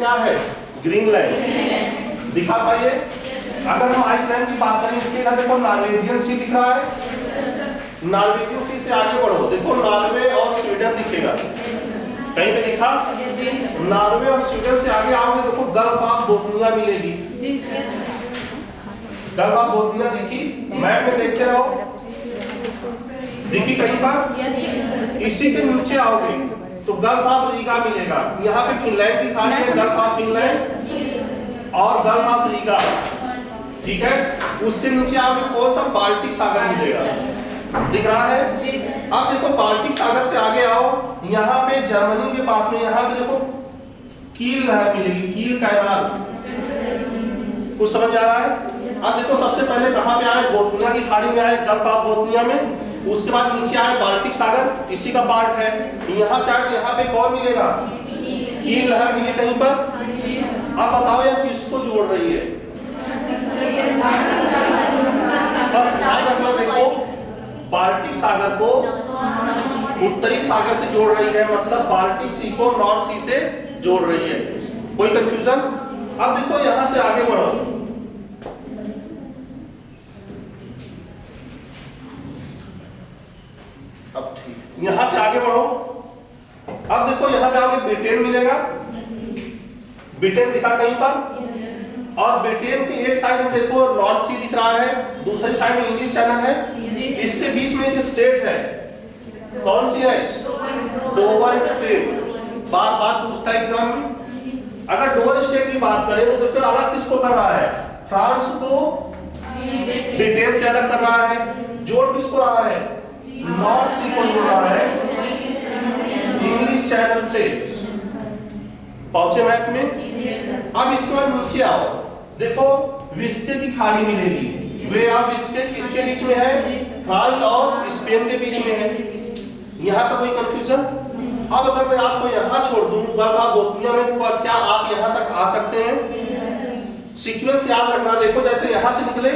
क्या है? ग्रीनलैंड दिखा था ये। अगर हम आइसलैंड की बात करें, इसके इधर देखो नॉर्वेजियन सी दिख रहा है। नॉर्वेजियन सी से आगे बढ़ो, देखो नॉर्वे और स्वीडन दिखेगा, कहीं पे दिखा? नॉर्वे और स्वीडन से आगे आओगे, देखो गल्फ ऑफ बोथनिया मिलेगी। गल्फ ऑफ बोथनिया दिखी? मैप में देखते रहो, दिखी कहीं पर? इसी के नीचे आओगे तो गल्फ ऑफ रीगा मिलेगा। यहाँ पे फिनलैंड की खाड़ी है, गल्फ ऑफ फिनलैंड और गल्फ ऑफ रीगा, ठीक है। उसके नीचे आओगे कौन सा? बाल्टिक सागर मिलेगा, दिख रहा है? अब देखो बाल्टिक सागर से आगे आओ, यहाँ पे जर्मनी के पास में, यहाँ पे देखो कील नहर मिलेगी, कील कैनाल, कुछ समझ आ रहा है? अब देखो सबसे पहले कहाँ पे आए? बोथनिया की खाड़ी में आए, गल्फ ऑफ बोथनिया में। उसके बाद नीचे आए बाल्टिक सागर, इसी का पार्ट है। यहाँ से आए, यहाँ पे कौन मिलेगा? कील नहर मिली कहीं पर? अब बताओ यार किसको जोड़ रही है? बस ध्यान रखना, देखो बाल्टिक सागर को उत्तरी सागर से जोड़ रही है, मतलब बाल्टिक सी को नॉर्थ सी से जोड़ रही है। कोई कंफ्यूजन? अब देखो यहां से आगे बढ़ो, अब ठीक, यहां से आगे बढ़ो। अब देखो यहां पे आगे ब्रिटेन मिलेगा, ब्रिटेन दिखा कहीं पर? और ब्रिटेन की एक साइड में देखो नॉर्थ सी दिख रहा है, दूसरी साइड में इंग्लिश चैनल है। इसके बीच में एक स्टेट है, कौन सी है? Dover state. बार बार पूछता है एग्जाम में। अगर डोवर स्टेट की बात करें तो देखो अलग किसको कर रहा है? फ्रांस को ब्रिटेन से अलग कर रहा है। जोड़ किसको रहा है? नॉर्थ सी को जोड़ रहा है इंग्लिश चैनल से। पहुंचे मैप में? अब इसके बाद नीचे आओ, देखो विस्के की खाड़ी मिलेगी। वे ऑफ विस्के किसके बीच में है? फ्रांस और स्पेन के बीच में है। यहाँ तो कोई कंफ्यूजन? अब अगर मैं आपको यहाँ छोड़ दूं गल्फ ऑफ बोथनिया में, तो क्या आप यहाँ तक आ सकते हैं? सीक्वेंस याद रखना, देखो जैसे यहाँ से निकले,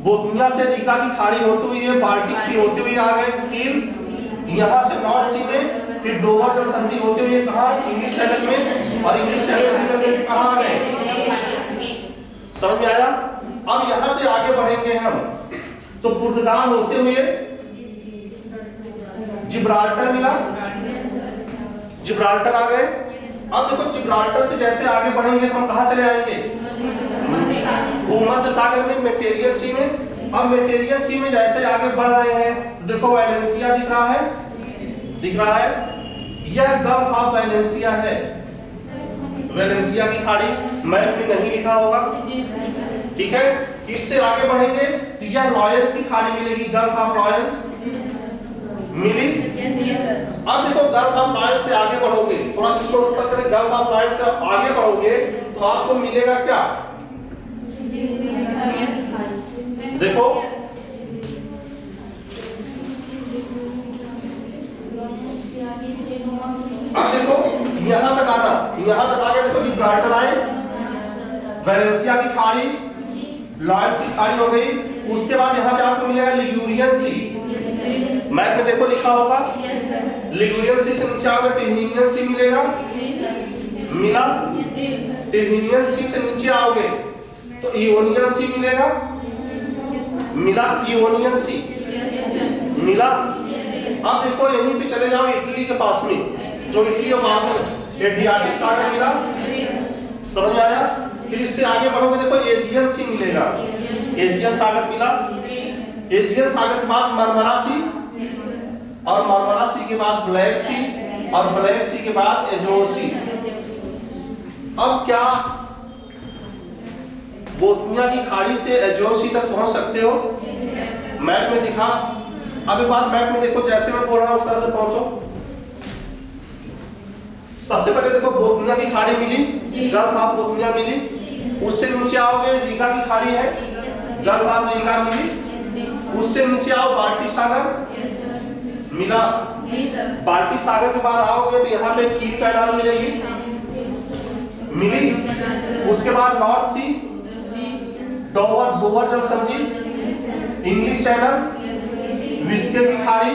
बोथनिया से रीगा की खाड़ी होती हुई है, बाल्टिक सी होती हुई आ गए कील, यहाँ से नॉर्थ सी में, फिर डोवर जल संधि होते हुए कहा? इंग्लिश चैनल में, और इंग्लिश चैनल से निकल के कहाँ आ गए? समझ में आया? अब यहाँ से आगे बढ़ेंगे हम, तो पुर्तगाल होते हुए जिब्राल्टर मिला, जिब्राल्टर आ गए। अब देखो जिब्राल्टर से जैसे आगे बढ़ेंगे तो हम कहाँ चले आएंगे? भूमध्य सागर में, मेडिटेरियन सी में। अब मेडिटेरियन सी में जैसे आगे बढ़ रहे हैं, देखो वैलेंसिया दिख रहा है, दिख रहा है? यह गल्फ ऑफ वैलेंसिया है, वैलेंसिया की खाड़ी। मैप में नहीं लिखा होगा, ठीक है। इससे आगे बढ़ेंगे तो यह लॉयंस की खाड़ी मिलेगी, गल्फ ऑफ लॉयंस मिली। अब देखो गल्फ ऑफ लॉयंस से आगे बढ़ोगे, थोड़ा सा इसको ऊपर करें, गल्फ ऑफ लॉयंस से आगे बढ़ोगे तो आपको मिलेगा क्या? देखो अब देखो यहां तक आना, यहां तक आगे देखो जिब्राल्टर आए, वैलेंसिया की खाड़ी, लॉयंस की खाड़ी हो गई। उसके बाद यहाँ पे आपको मिलेगा लिगुरियन सी। मैप में देखो लिखा होगा, लिगुरियन सी से नीचे आओगे टिर्हिनियन सी मिलेगा, मिला। टिर्हिनियन सी से नीचे आओगे तो इयोनियन सी मिलेगा, मिला। इयोनियन सी मिला। अब देखो यहीं पे चले जाओ इटली के पास में, जो इटली और वहां पर एड्रियाटिक सागर मिला, समझ में आया? फिर इससे आगे बढ़ोगे देखो एजियन सी मिलेगा, एजियन सागर मिला। एजियन सागर के बाद मरमरा सी, और मरमरा सी के बाद ब्लैक सी, और ब्लैक सी के बाद एजोर सी। अब क्या बोथनिया की खाड़ी से एजोर सी तक पहुंच सकते हो? मैप में दिखा। अब एक बार मैप में देखो, जैसे मैं बोल रहा हूं उस तरह से पहुंचो। सबसे पहले देखो बोथनिया की खाड़ी मिली, गल्फ ऑफ बोथनिया मिली। उससे नीचे आओगे रीगा की खाड़ी है, गल्फ ऑफ रीगा मिली। उससे नीचे आओ बाल्टिक सागर मिला। बाल्टिक सागर के बाद आओगे तो यहाँ पे कील कैनाल मिलेगी, मिली। उसके बाद नॉर्थ सी, डोवर जल संधि, इंग्लिश चैनल, विस्के की खाड़ी।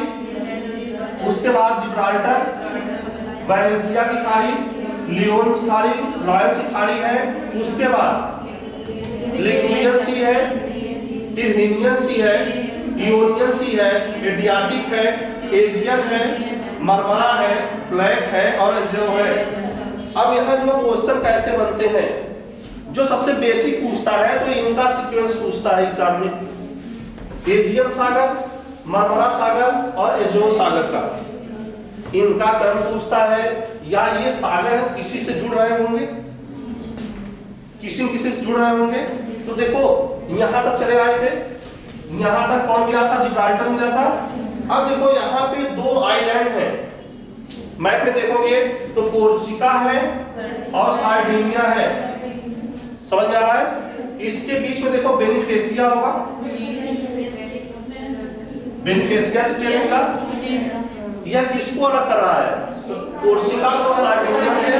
उसके बाद जिब्राल्टर, वैलेंसिया की खाड़ी, लियोन सी खाड़ी है, उसके बाद लिगुरियन सी है, टिरहिनियन सी है, इयोनियन सी है, एडियाटिक है, एजियन है, मरमरा है, ब्लैक है और एजेओ है। अब यहाँ जो क्वेश्चन कैसे बनते हैं, जो सबसे बेसिक पूछता है तो इनका सीक्वेंस पूछता है एग्जाम में, एजियन सागर, मरमरा सागर और एजेओ सागर का इनका क्रम पूछता है, या ये सागर है किसी से जुड़ रहे होंगे, किसी न किसी से जुड़ रहे होंगे। तो देखो यहां तक चले आए थे, यहां तक कौन मिला था, जिब्राल्टर मिला था। अब देखो यहाँ पे दो आइलैंड है, मैप में देखोगे तो कोर्सिका है और सार्डिनिया है, समझ में आ रहा है। इसके बीच में देखो बेनिफेसिया होगा, बेनिफेसिया स्टेट का, यह किसको अलग कर रहा है, कोर्सिका को सार्डिनिया से।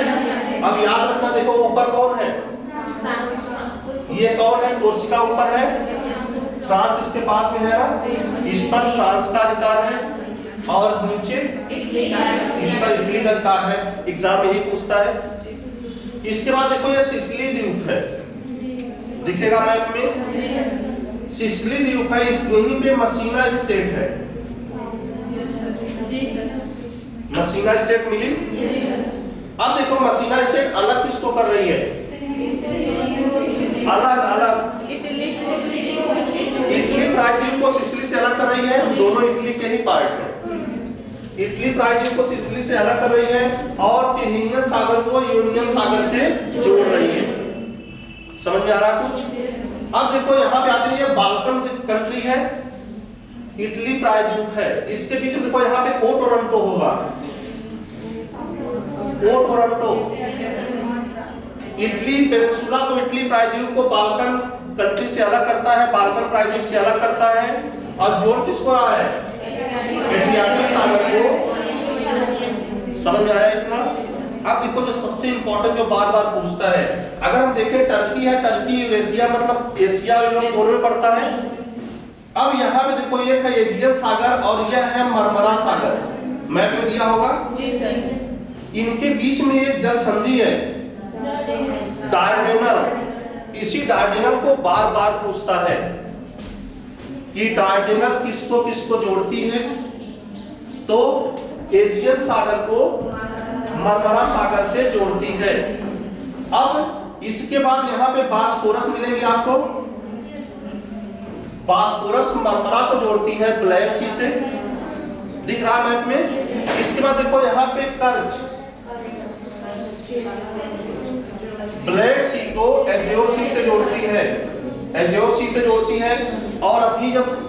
अब याद रखना, देखो ऊपर कौन है, ये कौन है, कोर्सिका ऊपर है, फ्रांस इसके पास में है ना, इस पर फ्रांस का अधिकार है, और नीचे इस पर इटली का अधिकार है। एग्जाम यही पूछता है। इसके बाद देखो ये सिसिली द्वीप है, दिखेगा मैप में, सिसिली द्वीप है, इस यहीं पे मसीना स्टेट है, मसीना स्टेट मिली। अब देखो मसीना स्टेट अलग किसको कर रही है, अलग अलग इटली प्रायद्वीप को सिसिली से अलग कर रही है, दोनों इटली के ही पार्ट है। इटली प्रायद्वीप को सिसिली से अलग कर रही है और टिरहिनियन सागर को यूनियन सागर से जोड़ रही है। समझ में आ रहा कुछ। अब देखो यहाँ पे आती है बाल्कन कंट्री है, इटली प्रायद्वीप है, इसके बीच में देखो यहाँ पे ओ टोरंटो होगा, ओ टोरंटो। इटली पेनिनसुला को, इटली प्रायद्वीप को बाल्कन कंट्री से अलग करता है, बाल्कन प्रायद्वीप से अलग करता है, और जोड़ किसको रहा है, एड्रियाटिक सागर को। समझ में आया इतना। अब देखो जो सबसे इंपॉर्टेंट जो बार बार पूछता है, अगर हम देखें टर्की है, टर्की यूरेशिया मतलब एशिया और यूरोप दोनों में पड़ता है। अब यहाँ पे देखो एक है एजियन सागर और यह है मरमरा सागर, मैप में दिया होगा। इनके बीच में एक जल संधि है डार्डेनल, इसी डार्डेनल को बार बार पूछता है कि डार्डेनल किसको किसको जोड़ती है, तो एजियन सागर को मरमरा सागर से जोड़ती है। अब इसके बाद यहाँ पे बास्फोरस मिलेगी आपको, बास्फोरस मरमरा को जोड़ती है ब्लैक सी से, दिख रहा मैप में। इसके बाद देखो यहाँ पे कर्ज ब्लैक सी को एजियो सी से जोड़ती है, एजियो सी से जोड़ती है। और अभी जब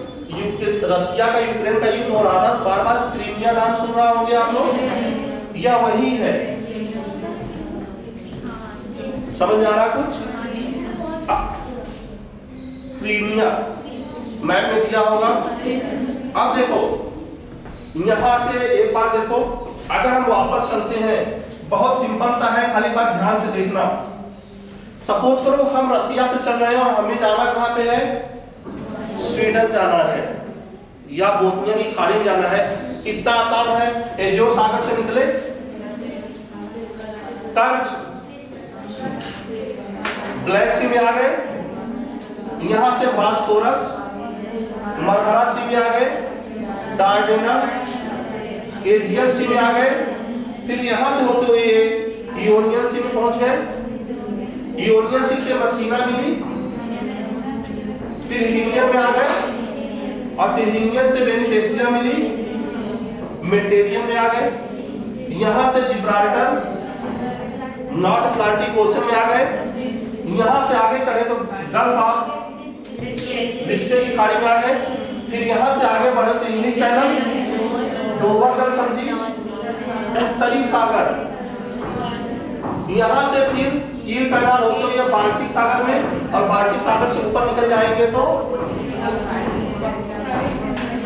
रसिया का यूक्रेन का युद्ध हो रहा था तो बार बार क्रीमिया नाम सुन रहा होंगे आप लोग, या वही है, समझ में आ रहा कुछ। क्रीमिया मैप में दिया होगा। अब देखो यहां से एक बार देखो, अगर हम वापस चलते हैं, बहुत सिंपल सा है, खाली बात ध्यान से देखना। सपोज करो हम रसिया से चल रहे हैं और हमें जाना कहां पे है, स्वीडन जाना है या बोस्निया की खाड़ी में जाना है। कितना आसान है, एजियो सागर से निकले, कर्ज ब्लैक सी में आ गए, यहां से बास्फोरस मरमरा सी में आ गए, डार्डेनल एजियन सी में आ गए, फिर यहां से होते हुए इयोनियन सी में पहुंच गए, इयोनियन सी से मसीना मिली, टिरहिनियन में आ गए और टिरहिनियन से बेनिफेसिया मिली, मेडिटेरियन में आ गए, यहां से जिब्राल्टर नॉर्थ अटलांटिक ओशन में आ गए, यहां से आगे चढ़े तो गल्फ ऑफ बिस्के की खाड़ी में आ गए, फिर यहां से आगे बढ़े तो इंग्लिश चैनल, डोवर जल संधि, उत्तरी सागर, यहां से फिर कील कैनाल होते हुए बाल्टिक सागर में, और बाल्टिक सागर से ऊपर निकल जाएंगे तो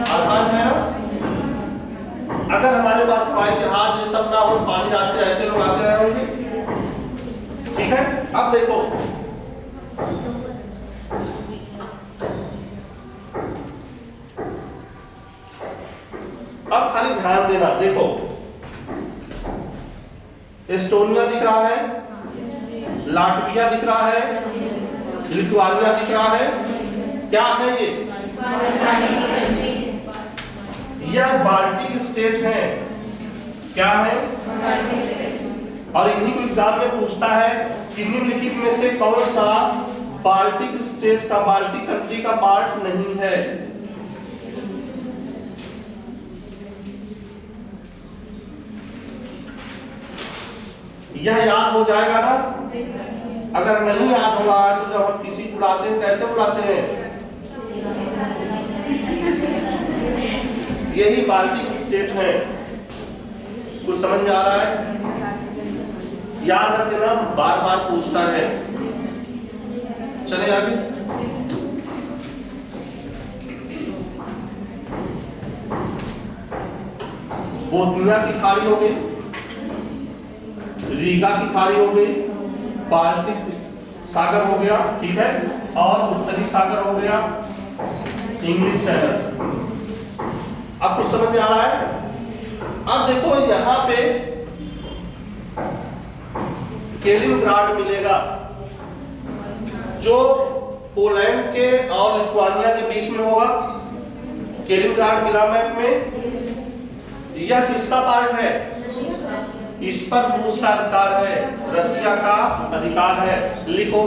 आसान है ना। अगर हमारे पास हवाई जहाज ये सब ना हो, पानी रास्ते ऐसे लोग आते रहेंगे, ठीक है। अब देखो अब खाली ध्यान देना, देखो एस्टोनिया दिख रहा है, लाटविया दिख रहा है, लिथुआनिया दिख रहा है। क्या है ये? यह बाल्टिक स्टेट है। क्या है? और इन्हीं को एग्जाम में पूछता है कि निम्नलिखित में से कौन सा बाल्टिक स्टेट का, बाल्टिक कंट्री का पार्ट नहीं है। यह याद हो जाएगा ना? अगर नहीं याद होगा तो जब हम किसी बुलाते हैं कैसे बुलाते हैं? यही बाल्टिक स्टेट है। कुछ समझ में आ रहा है? याद रख लेना, बार बार पूछता है। चले आगे। बोथनिया की खाड़ी हो गई, रीगा की खाड़ी हो गई, बाल्टिक सागर हो गया, ठीक है, और उत्तरी सागर हो गया, इंग्लिश चैनल। अब कुछ समझ में आ रहा है? अब देखो यहां पे केलिनग्राड मिलेगा जो पोलैंड के और लिथुआनिया के बीच में होगा। केलिनग्राड मिला मैप में। यह किसका पार्ट है? इस पर रूस का अधिकार है, रशिया का अधिकार है। लिखो।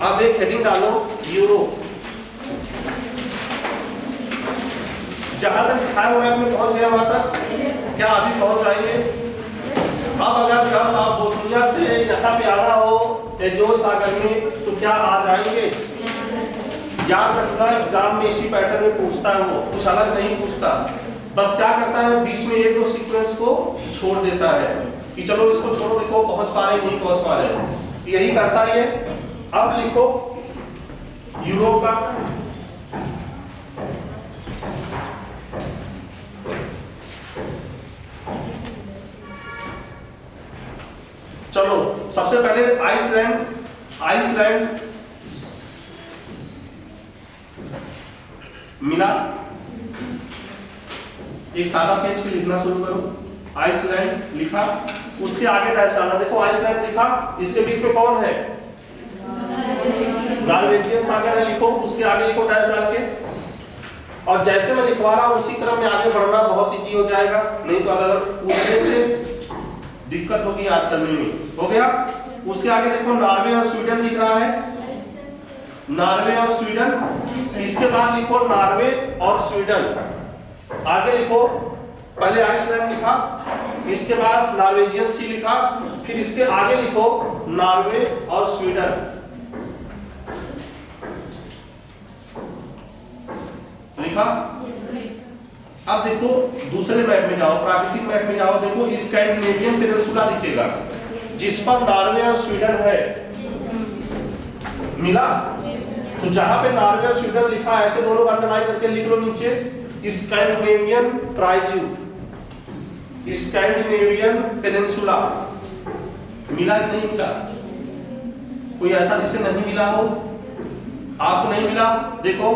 अब एक हेडिंग डालो, यूरोप। जहां तक दिखाया हुआ है आपने पहुंच गया वहां तक? क्या अभी पहुंच जाएंगे? अब अगर कल आप बोथनिया से यहाँ पे आना हो एजोस सागर में तो क्या आ जाएंगे? याद रखना, एग्जाम में इसी पैटर्न में पूछता है, वो कुछ अलग नहीं पूछता। बस क्या करता है, बीच में एक दो सीक्वेंस को छोड़ देता है कि चलो इसको छोड़ो, देखो पहुंच पा रहे नहीं पहुंच पा रहे, यही करता है। अब लिखो यूरोप का। चलो सबसे पहले आइसलैंड। आइसलैंड मिला, एक सादा पेज पे लिखना शुरू करो। आइसलैंड लिखा, उसके आगे डैश डालना। देखो आइसलैंड लिखा, इसके बीच में कौन है? नॉर्वेजियन सागर है। लिखो, उसके आगे लिखो डैश डाल के। और जैसे मैं लिखवा रहा हूं उसी क्रम में आगे बढ़ना बहुत इजी हो जाएगा, नहीं तो अगर पूछने से दिक्कत होगी याद करने में। हो गया? उसके आगे देखो नॉर्वे और स्वीडन दिख रहा है, नॉर्वे और स्वीडन। इसके बाद लिखो नॉर्वे और स्वीडन। आगे लिखो, पहले आइसलैंड लिखा, इसके बाद नॉर्वेजियन सी लिखा, फिर इसके आगे लिखो नॉर्वे और स्वीडन। लिखा? अब देखो दूसरे मैप में जाओ, प्राकृतिक मैप में जाओ। देखो स्कैंडिनेवियन पेनिनसुला दिखेगा जिस पर नॉर्वे और स्वीडन है। मिला? तो जहां पे नॉर्वे और स्वीडन लिखा है ऐसे दोनों अंडरलाइन करके लिख लो नीचे, स्कैंडिनेवियन प्रायद्वीप, स्कैंडिनेवियन पेनिनसुला। मिला कि नहीं मिला? कोई ऐसा जिसे नहीं मिला हो? आपको नहीं मिला? देखो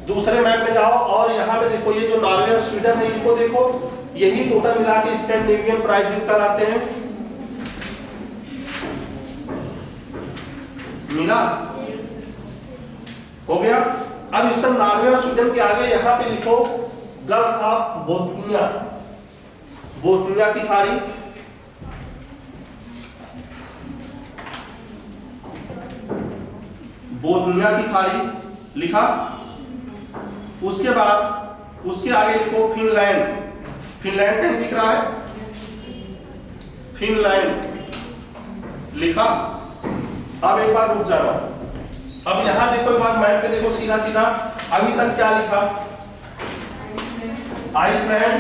दूसरे मैप में जाओ और यहाँ पे देखो ये जो नॉर्वे और स्वीडन है इनको देखो, यही टोटल मिला के स्कैंडिनेवियन प्रायद्वीप कहलाते हैं। मिला? हो गया? अब इस सब नॉर्वे और स्वीडन के आगे यहाँ पे लिखो गल्फ ऑफ बोथनिया, बोथनिया की खाड़ी। बोथनिया की खाड़ी लिखा। उसके बाद उसके आगे लिखो फिनलैंड। फिनलैंड कहीं दिख रहा है? फिनलैंड लिखा। अब एक बार रुक जाना। अब यहां देखो, एक बार मैप पे देखो सीधा सीधा, अभी तक क्या लिखा? आइसलैंड,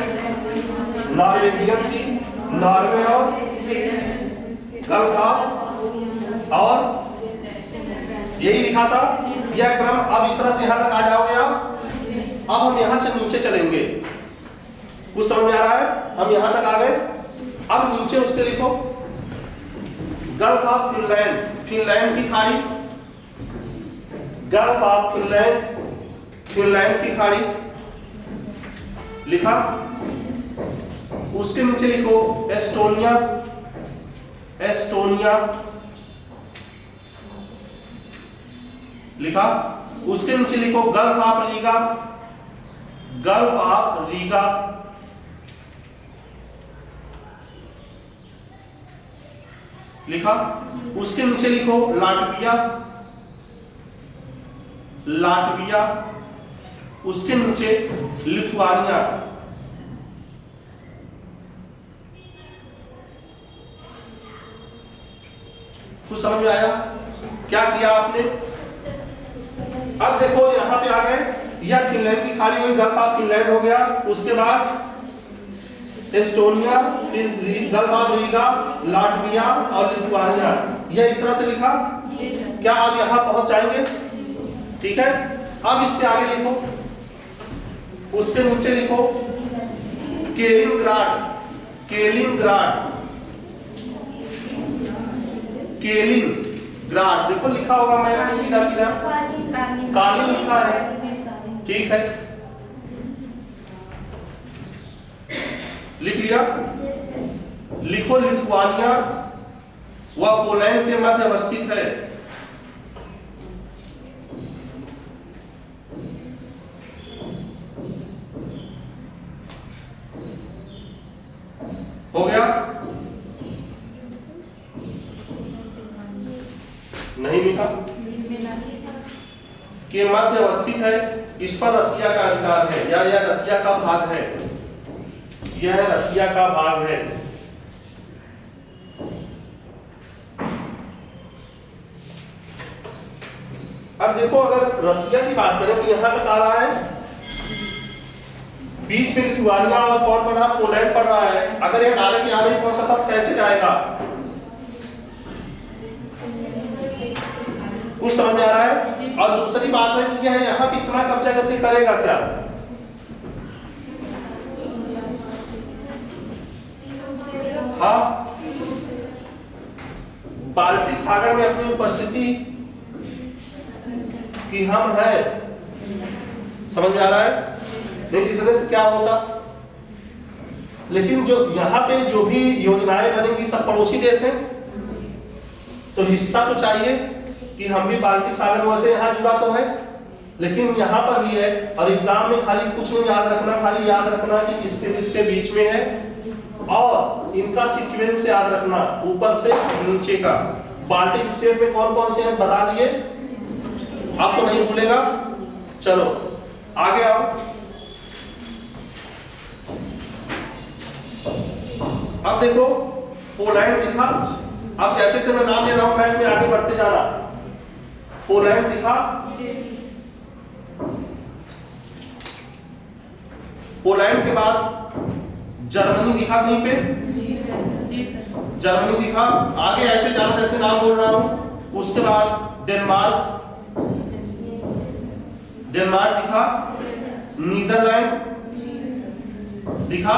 नॉर्वेजियन सी, नॉर्वे और गल्फ ऑफ, और यही लिखा था। यह क्रम अब इस तरह से यहां तक आ जाओगे आप। अब हम यहां से नीचे चलेंगे। कुछ समझ में आ रहा है? हम यहां तक आ गए। अब नीचे उसके लिखो गल्फ ऑफ फिनलैंड, फिनलैंड की खाड़ी, गल्फ ऑफ फिनलैंड, फिनलैंड की खाड़ी लिखा। उसके नीचे लिखो एस्टोनिया, एस्टोनिया लिखा। उसके नीचे लिखो gulf of Riga, gulf of Riga. लिखा। उसके नीचे लिखो लाटविया, लाटविया। उसके नीचे लिथुआनिया। कुछ समझ में आया क्या किया आपने? अब देखो यहां पे आ गए, यह फिनलैंड की खाड़ी हुई, गल्फ ऑफ फिनलैंड हो गया। उसके बाद एस्टोनिया, फिर गल्फ ऑफ रीगा, लाटविया और लिथुआनिया। यह इस तरह से लिखा। क्या आप यहां पहुंच जाएंगे? ठीक है। अब इसके आगे लिखो, उसके नीचे लिखो केलिनग्राड, केलिनग्राड, केलिनग्राड। देखो लिखा होगा, मैंने सीधा सीधा काली लिखा है। ठीक है, लिख लिया। लिखो लिथुआनिया, वह पोलैंड के मध्य अवस्थित है। हो गया? नहीं लिखा के मध्य अवस्थित है। इस पर रसिया का अधिकार है, या यह रसिया का भाग है, यह रसिया का भाग है। अब देखो, अगर रसिया की बात करें तो यहां तक आ रहा है, बीच में लिथुआनिया और कौन पड़ रहा? पोलैंड पड़ रहा है। अगर यह डायरेक्ट यहां नहीं पहुंच सकता तो कैसे जाएगा? कुछ समझ में आ रहा है? और दूसरी बात है कि यह यहां पे इतना कब्जा करके करेगा क्या? हाँ, बाल्टिक सागर में अपनी उपस्थिति कि हम है। समझ में आ रहा है? नहीं इतने से क्या होता? लेकिन जो यहाँ पे जो भी योजनाएं बनेंगी सब पड़ोसी देश हैं, तो हिस्सा तो चाहिए कि हम भी बाल्टिक सागर में से यहाँ जुड़ा तो है, लेकिन यहाँ पर भी है। और एग्जाम में खाली कुछ नहीं याद रखना, खाली याद रखना कि किसके किसके बीच में है, और इनका सीक्वेंस याद रखना, ऊपर से नीचे का। बाल्टिक स्टेट में कौन कौन से हैं बता दिए, आप तो नहीं भूलेगा। चलो आगे आओ। अब देखो पोलैंड दिखा। अब जैसे से मैं नाम ले रहा हूं मैप में आगे बढ़ते जाना। पोलैंड दिखा, पोलैंड के बाद जर्मनी दिखा कहीं पे, जर्मनी दिखा। आगे ऐसे जाना जैसे नाम बोल रहा हूं। उसके बाद डेनमार्क, डेनमार्क दिखा। नीदरलैंड दिखा।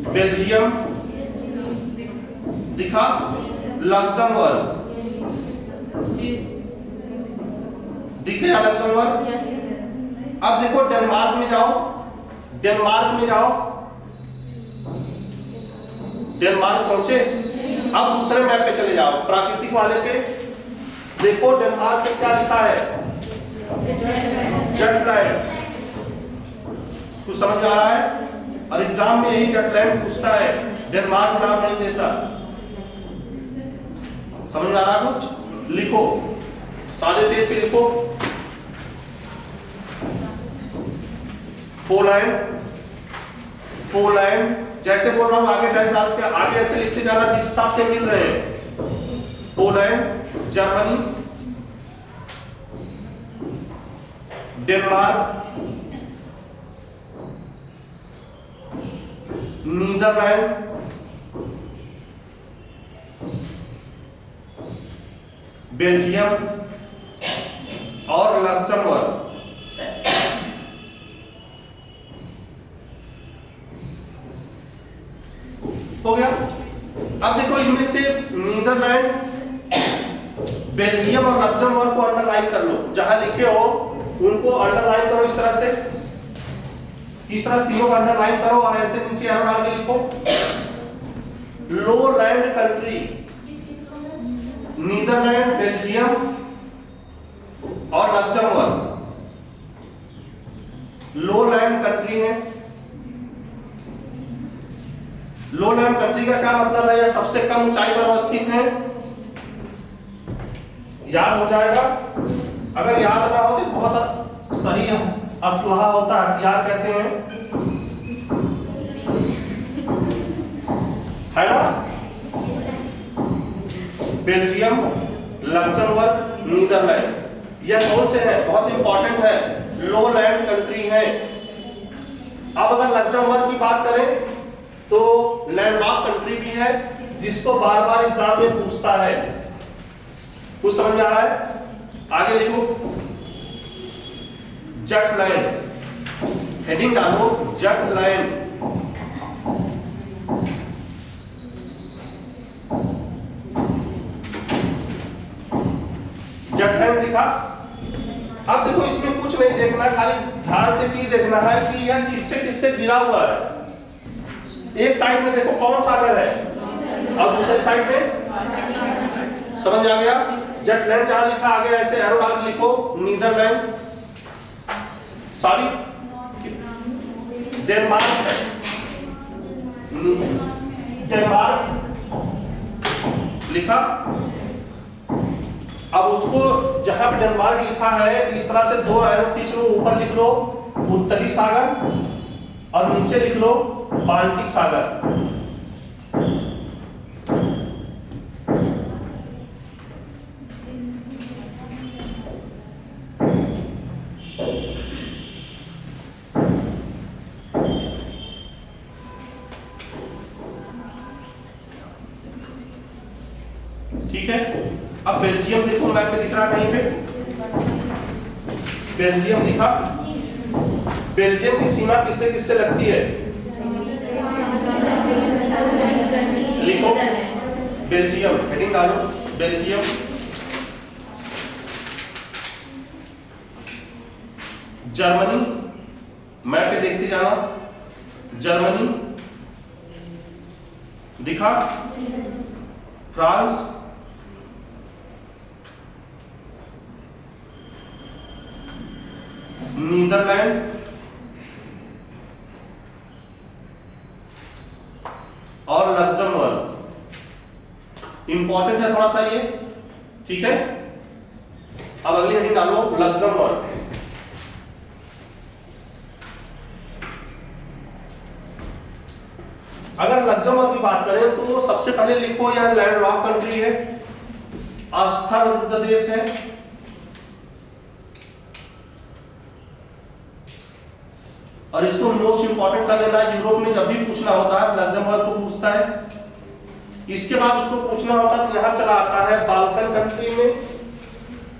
बेल्जियम दिखा। लक्जमबर्ग दिख गया, लक्जमबर्ग। अब देखो डेनमार्क में जाओ, डेनमार्क में जाओ। डेनमार्क पहुंचे। अब दूसरे मैप पे चले जाओ, प्राकृतिक वाले पे। देखो डेनमार्क में क्या लिखा है? जटलैंड। कुछ समझ में आ रहा है? और एग्जाम में यही जटलैंड पूछता है, डेनमार्क नाम नहीं देता। समझ में आ रहा कुछ? लिखो, सारे पेज पे लिखो। पोलैंड, पोलैंड जैसे बोल रहा हूं आगे डैश डाल के आगे ऐसे लिखते जाना जिस हिसाब से मिल रहे हैं। Poland, Germany, Denmark, Netherlands, Belgium और लक्जमबर्ग। हो गया। अब देखो इनमें से नीदरलैंड, बेल्जियम और लक्जमबर्ग को अंडरलाइन कर लो, जहां लिखे हो उनको अंडरलाइन करो इस तरह से। इस तरह तीनों का अंडरलाइन करो और ऐसे नीचे एरो डाल के लिखो। लोलैंड कंट्री, नीदरलैंड, बेल्जियम और लक्जमबर्ग लोलैंड कंट्री है। लोलैंड कंट्री का क्या मतलब है? यह सबसे कम ऊंचाई पर अवस्थित है। याद हो जाएगा। अगर याद ना हो तो बहुत सही असलहा होता है, हथियार कहते हैं, है ना? बेल्जियम, लक्जमबर्ग, नीदरलैंड, यह कौन से हैं? बहुत इंपॉर्टेंट है, लोलैंड कंट्री है। अब अगर लक्जमबर्ग की बात करें तो लैंडलॉक कंट्री भी है, जिसको बार बार एग्जाम में पूछता है। कुछ समझ में आ रहा है? आगे लिखो जटलैंड, हेडिंग डालो जटलैंड। जटलैंड दिखा। अब देखो इसमें कुछ नहीं देखना, खाली ध्यान से चीज देखना है कि यह किससे किससे गिरा हुआ है। एक साइड में देखो कौन सागर है और दूसरी साइड में, समझ आ गया? जटलैंड जहां लिखा आगे ऐसे एरो डाल लिखो नीदरलैंड, सॉरी डेनमार्क, डेनमार्क लिखा। अब उसको जहां पे डेनमार्क लिखा है इस तरह से दो एरो खींच लो, ऊपर लिख लो उत्तरी सागर और नीचे लिख लो बाल्टिक सागर। ठीक है। अब बेल्जियम देखो मैप पे दिख रहा है कहीं पे, बेल्जियम दिखा। बेल्जियम की सीमा किससे किससे लगती है? लिखो बेल्जियम, हेडिंग डालो बेल्जियम। जर्मनी, मैप पे देखते जाना, जर्मनी दिखा। फ्रांस, नीदरलैंड और लक्जमबर्ग। इंपॉर्टेंट है थोड़ा सा ये, ठीक है। अब अगली हेडिंग डालो लक्जमबर्ग। अगर लक्जमबर्ग की बात करें तो सबसे पहले लिखो यह लैंडलॉक कंट्री है, अस्थल रुद्ध देश है। और इसको मोस्ट इंपॉर्टेंट कर लेना, यूरोप में जब भी पूछना होता है लक्जमबर्ग को पूछता है। इसके बाद उसको पूछना होता है तो यहां चला आता है बाल्कन कंट्री में,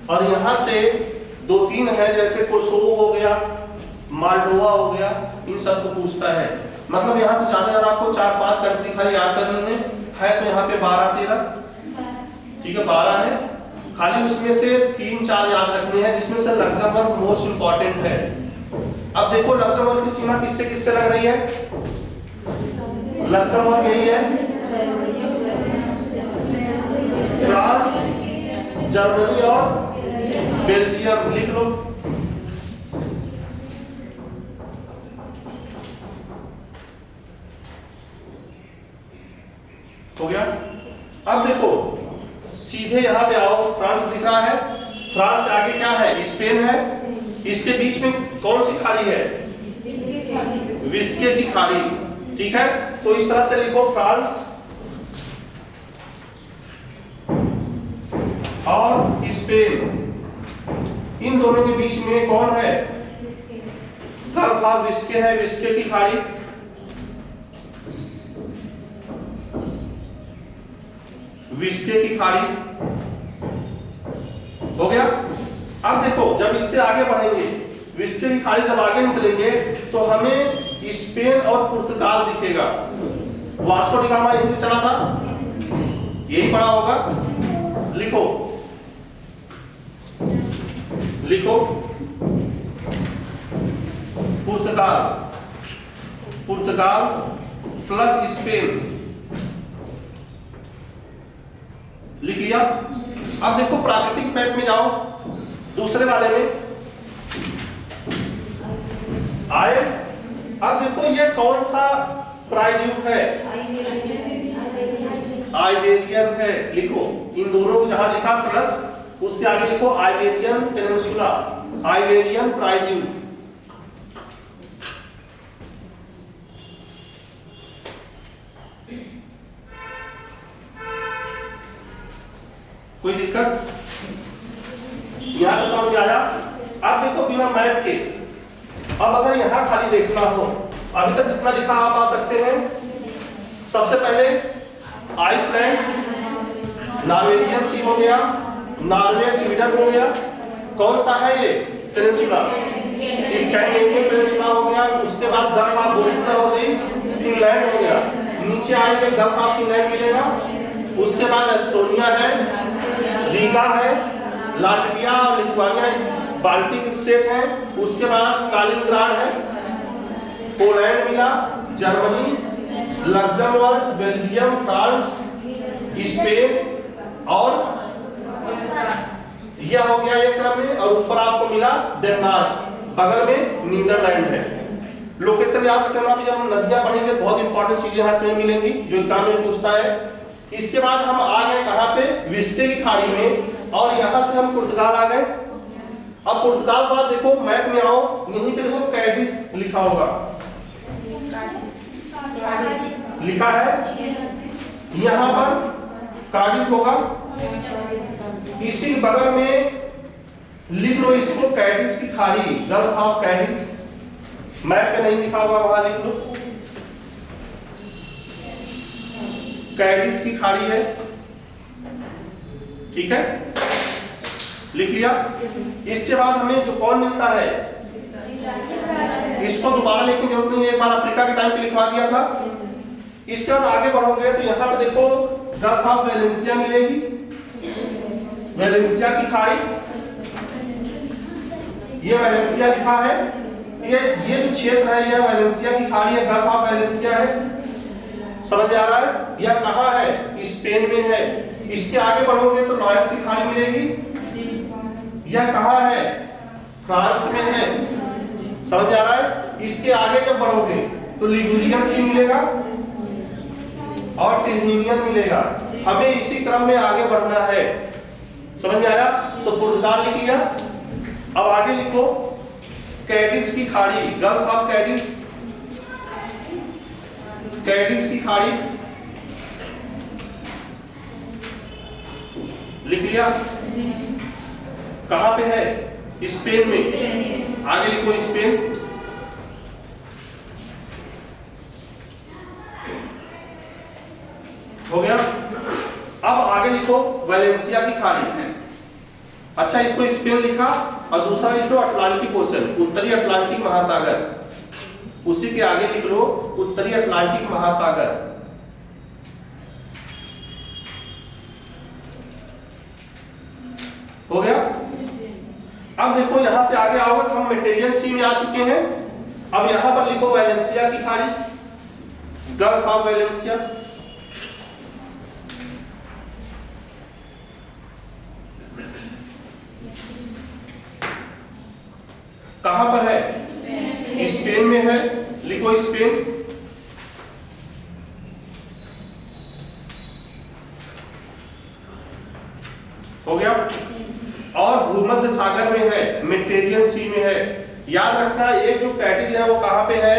और यहां से दो तीन है जैसे कोसोवो हो गया, माल्डोवा हो गया, इन सब को पूछता है। मतलब यहां से ज्यादा ज्यादा आपको 4-5 कंट्री खाली याद करनी है तो यहाँ पे 12-13, ठीक है 12 है, खाली उसमें से 3-4 याद रखने हैं, जिसमें से लक्जमबर्ग मोस्ट इंपॉर्टेंट है। अब देखो लक्जमबर्ग की सीमा किससे किससे लग रही है? लक्जमबर्ग यही है, फ्रांस, जर्मनी और बेल्जियम। लिख लो। हो गया। अब देखो सीधे यहां पे आओ, फ्रांस दिख रहा है, फ्रांस से आगे क्या है? स्पेन है। इसके बीच में कौन सी खाड़ी है? विस्के की खाड़ी, ठीक है। तो इस तरह से लिखो फ्रांस और स्पेन, इन दोनों के बीच में कौन है? विस्के है, विस्के की खाड़ी। विस्के की खाड़ी हो गया। अब देखो जब इससे आगे बढ़ेंगे, विस्के की खाड़ी जब आगे निकलेंगे तो हमें स्पेन और पुर्तगाल दिखेगा। वास्को डी गामा यहीं से चला था, यही पड़ा होगा। लिखो लिखो पुर्तगाल, पुर्तगाल प्लस स्पेन लिख लिया। अब देखो प्राकृतिक मैप में जाओ, दूसरे वाले में आए। अब देखो ये कौन सा प्रायद्वीप है, आइबेरियन है, लिखो इन दोनों को जहां लिखा प्लस उसके आगे लिखो आइबेरियन पेनिनसुला, आइबेरियन प्रायद्वीप। कोई दिक्कत यहां तो समझ आया। अब देखो बिना मैप के, अब अगर यहां खाली देखना हो, अभी तक जितना लिखा आप आ सकते हैं। सबसे पहले आइसलैंड, नॉर्वेजियन सी हो गया, नॉर्वे स्वीडन हो गया, कौन सा है ये पेनिनसुला, स्कैंडिनेवियन पेनिनसुला हो गया। उसके बाद गल्फ ऑफ बोस्निया हो गई, फिनलैंड हो गया, नीचे आएंगे गल्फ ऑफ फिनलैंड मिलेगा। उसके बाद एस्टोनिया है, रीगा है, लाटविया और लिथुआनिया बाल्टिक स्टेट है। उसके बाद कालिनिंग्राड है, पोलैंड मिला, Germany, Luxembourg, Belgium, France, Spain और यह हो गया एक क्रम में। और ऊपर आपको मिला डेनमार्क, बगल में नीदरलैंड है। लोकेशन याद रखना, भी जब हम नदियां पढ़ेंगे बहुत इंपॉर्टेंट चीजें यहाँ से मिलेंगी जो एग्जाम में पूछता है। इसके बाद हम आ गए कहाँ पे, विस्टे की खाड़ी में, और यहाँ से हम पुर्तगाल आ गए। अब पुर्तगाल के बाद देखो मैप में आओ, यहीं पे देखो कैडिस लिखा होगा, लिखा है यहाँ पर कार्डिफ होगा। इसी बगल में लिख लो इसको कैडिस की खाड़ी, गल्फ ऑफ कैडिस। मैप पे नहीं लिखा हुआ, वहां लिख लो कैडिस की खाड़ी है, ठीक है, लिख लिया। इसके बाद हमें जो कौन मिलता है, इसको दोबारा लिखने की जरूरत नहीं है, एक बार अफ्रीका के टाइम पे लिखवा दिया था। इसके बाद आगे बढ़ोगे तो यहाँ पे देखो गल्फ ऑफ वेलेंसिया मिलेगी, वेलेंसिया की खाड़ी, ये वेलेंसिया लिखा है। ये जो क्षेत्र है यह वेलेंसिया की खाड़ी है, गल्फ ऑफ वेलेंसिया है। समझ में आ रहा है? यह कहाँ है, स्पेन में है। इसके आगे बढ़ोगे तो लॉयंस की खाड़ी मिलेगी, यह कहाँ है, फ्रांस में है। समझ में आ रहा है? इसके आगे जब बढ़ोगे तो लिगुरियन सी मिलेगा और टिर्हिनियन मिलेगा। हमें इसी क्रम में आगे बढ़ना है। समझ में आया? तो पुर्तगाल लिख लिया। अब आगे लिखो कैडिस की खाड़ी, गल्फ ऑफ कैडिस, कैडिस की खाड़ी लिख लिया। कहां पे है, स्पेन में। आगे लिखो स्पेन, हो गया। अब आगे लिखो वेलेंसिया की खाड़ी। अच्छा, इसको स्पेन लिखा और दूसरा लिख लो अटलांटिक ओशन, उत्तरी अटलांटिक महासागर। उसी के आगे लिख लो उत्तरी अटलांटिक महासागर। हो गया। अब देखो यहां से आगे आओगे तो हम मेडिटेरियन सी में आ चुके हैं। अब यहां पर लिखो वेलेंसिया की खाड़ी, गल्फ ऑफ वेलेंसिया। कहां पर है, स्पेन में है, लिखो स्पेन। हो गया। और भूमध्य सागर में है, मेडिटेरियन सी में है। याद रखना, एक जो कैडिस है वो कहां पे है,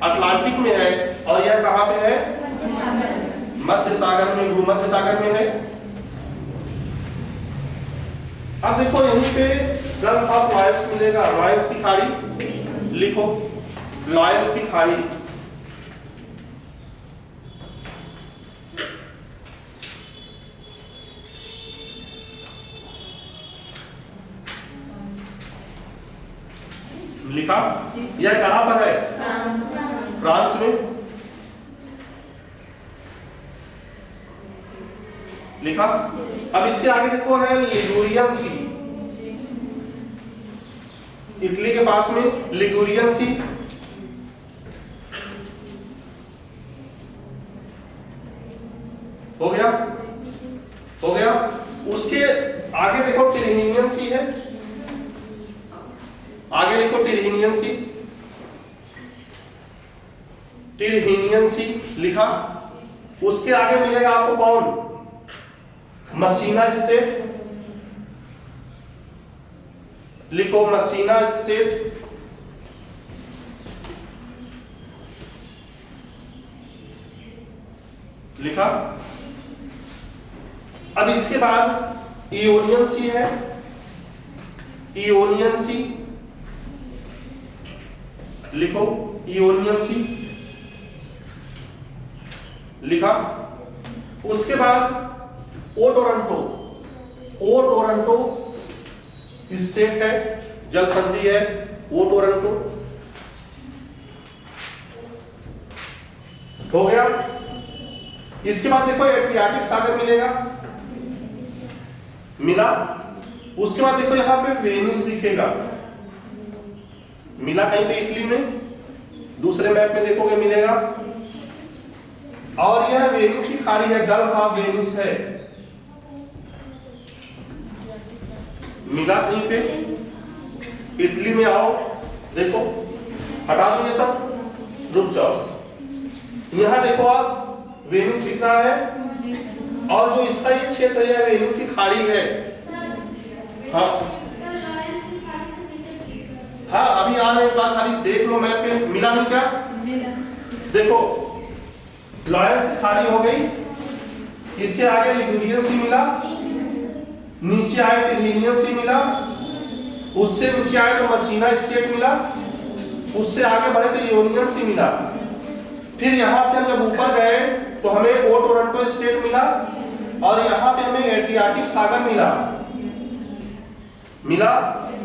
अटलांटिक में है, और यह कहां पे है, मध्य सागर में, भूमध्य सागर में है। अब देखो यहीं पे गल्फ ऑफ लॉयंस मिलेगा, लॉयंस की खाड़ी लिखो, लॉयंस की खाड़ी। लिखा। यह कहां पर है, फ्रांस में। लिखा। अब इसके आगे देखो है लिगुरियन सी, इटली के पास में लिगुरियन सी। हो गया, हो गया। उसके आगे देखो टिरहिनियन सी है, आगे लिखो टिरहिनियन सी, टिरहिनियन सी लिखा। उसके आगे मिलेगा आपको कौन, मसीना स्टेट, लिखो मसीना स्टेट। लिखा। अब इसके बाद इयोनियन सी है, इयोनियन सी लिखो, इयोनियन सी लिखा। उसके बाद ओ टोरंटो, ओ टोरंटो स्टेट है, जल संधि है ओ टोरंटो। हो गया। इसके बाद देखो एड्रियाटिक सागर मिलेगा, मिला। उसके बाद देखो यहां पे वेनिस दिखेगा, मिला कहीं पे इटली में, दूसरे मैप में देखोगे मिलेगा। और यह वेनिस की खाड़ी है, गल्फ ऑफ वेनिस है, मिला कहीं पे। इटली में आओ, देखो हटा दो ये सब, रुक जाओ। यहां देखो आप वेनिस दिख रहा है, और जो इसका ये क्षेत्र है वेनिस की खाड़ी है। हाँ हाँ, अभी आ रहे, एक बार खाली देख लो मैप पे, मिला नहीं क्या? देखो लॉयंस की खाड़ी हो गई, इसके आगे लिगुरियन सी मिला, नीचे आए टिरहिनियन सी मिला, उससे नीचे आए तो मसीना स्टेट मिला, उससे आगे बढ़े तो इयोनियन सी मिला। फिर यहां से हम जब ऊपर गए तो हमें ओ टोरंटो स्टेट मिला, और यहां पे हमें एड्रियाटिक सागर मिला, मिला।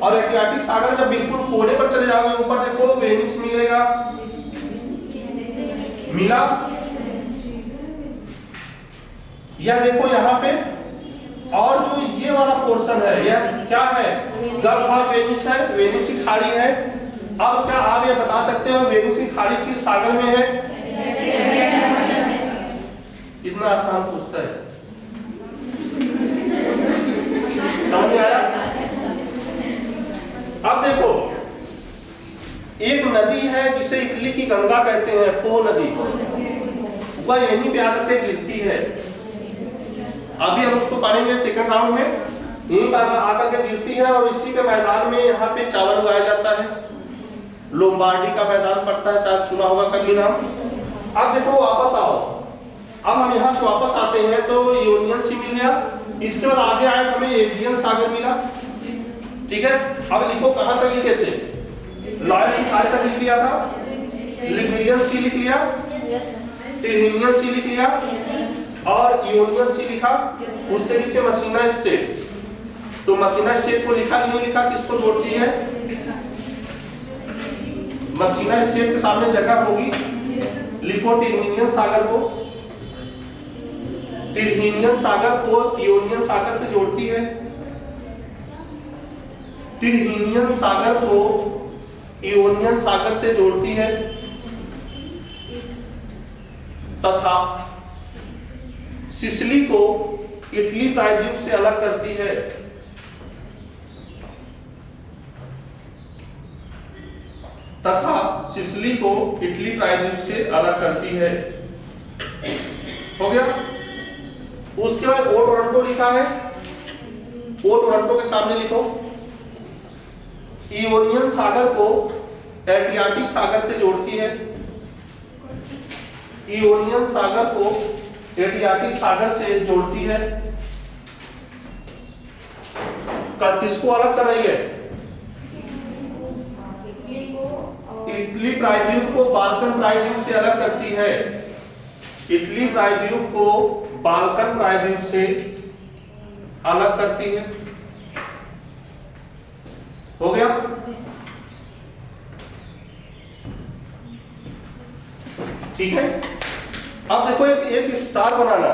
और एड्रियाटिक सागर जब बिल्कुल कोने पर चले जाओगे ऊपर देखो वेनिस मिलेगा, मिला। यह देखो यहाँ पे, और जो ये वाला पोर्शन है यह क्या है, गल्फ ऑफ वेनिस है, वेनिस की खाड़ी है। अब क्या आप ये बता सकते हो वेनिस की खाड़ी किस सागर में है? इतना आसान पूछता है, समझ में आया? अब देखो एक नदी है जिसे इटली की गंगा कहते हैं, पो नदी, वह यहीं पे आकर के गिरती है। अभी हम उसको पढ़ेंगे सेकंड राउंड में, यहीं पर आकर के गिरती है, और इसी के मैदान में यहाँ पे चावल उगाया जाता है। लोम्बार्डी का मैदान पड़ता है, शायद सुना होगा कभी नाम। अब देखो वापस आओ, अब हम यहाँ से वापस आते हैं तो यूनियन सी मिल गया। इसके बाद आगे आए हमें एजियन सागर मिला, ठीक है। अब लिखो कहाँ तक लिखे थे, लॉयंस की खाड़ी तक लिख लिया था, लिगुरियन सी लिख लिया, टिरहिनियन सी लिख लिया, और इयोनियन सी लिखा। उसके नीचे मसीना स्टेट, तो मसीना स्टेट को लिखा नहीं लिखा, किसको जोड़ती है? मसीना स्टेट के सामने जगह होगी, लिखो टिरहिनियन सागर को, टिरहिनियन सागर को इयोनियन सागर से जोड़ती है, टिरहिनियन सागर को इयोनियन सागर से जोड़ती है, तथा सिसिली को इटली प्रायद्वीप से अलग करती है। तथा सिसिली को इटली प्रायद्वीप से अलग करती है। हो गया। उसके बाद ओ टोरंटो लिखा है, ओ टोरंटो के सामने लिखो इयोनियन सागर को एड्रियाटिक सागर से जोड़ती है, इयोनियन सागर को एड्रियाटिक सागर से जोड़ती है। किसको अलग कर रही है? इटली प्रायद्वीप को बाल्कन प्रायद्वीप से अलग करती है, इटली प्रायद्वीप को बाल्कन प्रायद्वीप से अलग करती है। हो गया। ठीक है। अब देखो एक स्टार बनाना,